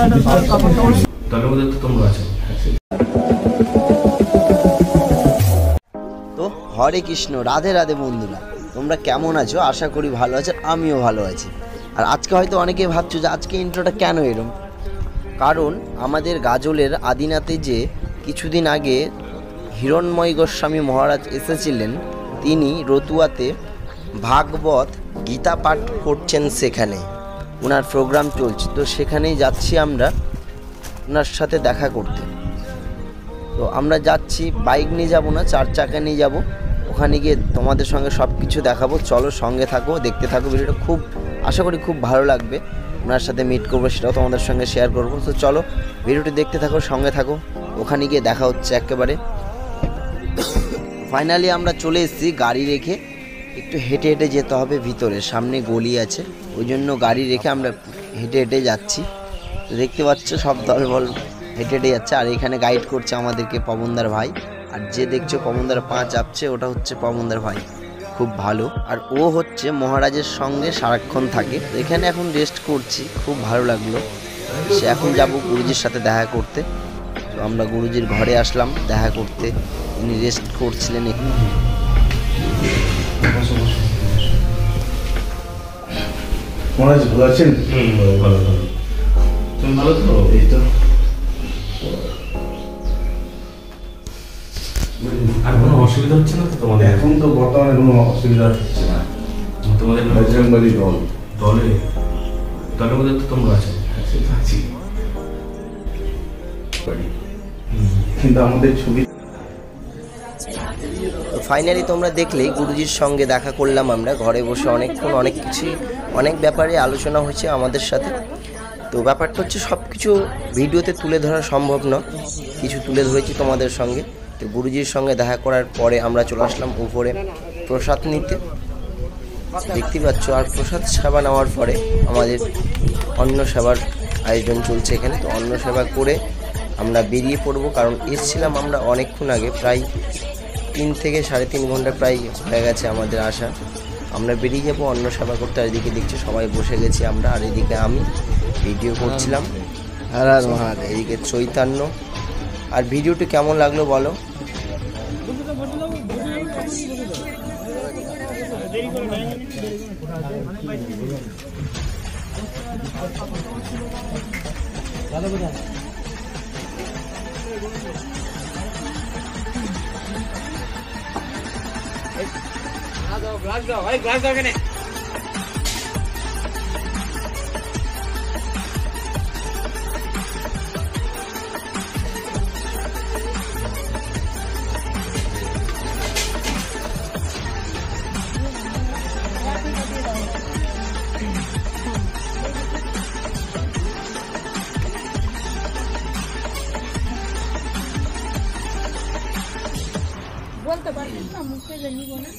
তো হরে কৃষ্ণ, রাধে রাধে বন্ধুরা, তোমরা কেমন আছো? আশা করি ভালো আছো, আমিও ভালো আছি। আর আজকে হয়তো অনেকে ভাবছো যে আজকে ইন্ট্রোটা কেন এরম, কারণ আমাদের গাজলের আদিনাথে যে কিছুদিন আগে হিরণ্ময় গোস্বামী মহারাজ এসেছিলেন, তিনি রতুয়াতে ভাগবত গীতা পাঠ করছেন, সেখানে ওনার প্রোগ্রাম চলছে। তো সেখানেই যাচ্ছি আমরা ওনার সাথে দেখা করতে। তো আমরা যাচ্ছি, বাইক নিয়ে যাব না, 4 চাকা নিয়ে যাব। ওখানে গিয়ে তোমাদের সঙ্গে সব কিছু দেখাবো। চলো সঙ্গে থাকো, দেখতে থাকো ভিডিওটা। খুব আশা করি খুব ভালো লাগবে। ওনার সাথে মিট করবো, সেটাও তোমাদের সঙ্গে শেয়ার করবো। তো চলো ভিডিওটি দেখতে থাকো, সঙ্গে থাকো। ওখানে গিয়ে দেখা হচ্ছে একেবারে। ফাইনালি আমরা চলে এসেছি। গাড়ি রেখে একটু হেঁটে হেঁটে যেতে হবে ভিতরে, সামনে গলি আছে, ওই জন্য গাড়ি রেখে আমরা হেঁটে হেঁটে যাচ্ছি। তো দেখতে পাচ্ছ সব দলবল হেঁটে হেঁটে যাচ্ছে। আর এখানে গাইড করছে আমাদেরকে পবনদার ভাই। আর যে দেখছো পবনদার পা চাপছে, ওটা হচ্ছে পবনদার ভাই, খুব ভালো। আর ও হচ্ছে মহারাজের সঙ্গে সারাক্ষণ থাকে। এখানে এখন রেস্ট করছি, খুব ভালো লাগলো। সে এখন যাব গুরুজির সাথে দেখা করতে। তো আমরা গুরুজির ঘরে আসলাম দেখা করতে, উনি রেস্ট করছিলেন। মহারাজ ভালো আছেন? ভালো। তুমি ভালো তো? এই তো। আর কোনো অসুবিধা হচ্ছে না তো তোমাদের? এখন তো বর্তমানে কোনো অসুবিধা হচ্ছে না। তোমাদের বজরংবলী দলের মধ্যে তো তোমরা আছো। আছি, কিন্তু আমাদের ছবি। ফাইনালি তোমরা দেখলেই গুরুজির সঙ্গে দেখা করলাম আমরা ঘরে বসে। অনেকক্ষণ অনেক কিছু, অনেক ব্যাপারে আলোচনা হয়েছে আমাদের সাথে। তো ব্যাপারটা হচ্ছে সব কিছু ভিডিওতে তুলে ধরা সম্ভব নয়, কিছু তুলে ধরেছি তোমাদের সঙ্গে। তো গুরুজির সঙ্গে দেখা করার পরে আমরা চলে আসলাম উপরে প্রসাদ নিতে, দেখতে পাচ্ছ। আর প্রসাদ সেবা নেওয়ার পরে আমাদের অন্ন সেবার আয়োজন চলছে এখানে। তো অন্ন সেবা করে আমরা বেরিয়ে পড়বো, কারণ এসেছিলাম আমরা অনেকক্ষণ আগে, প্রায় 3 থেকে 3.5 ঘন্টা প্রায় হয়ে গেছে আমাদের আসা। আমরা বেরিয়ে যাবো অন্ন সেবা করতে। আর এদিকে দেখছি সবাই বসে গেছি আমরা, আর এদিকে আমি ভিডিও করছিলাম। হর হর মহাদেব। এদিকে চৈতন্য। আর ভিডিওটি কেমন লাগলো বলো? গ্লাস দাও ভাই, গ্লাস দাও কেন? বলতে পারছিস না, মুখে নিব না।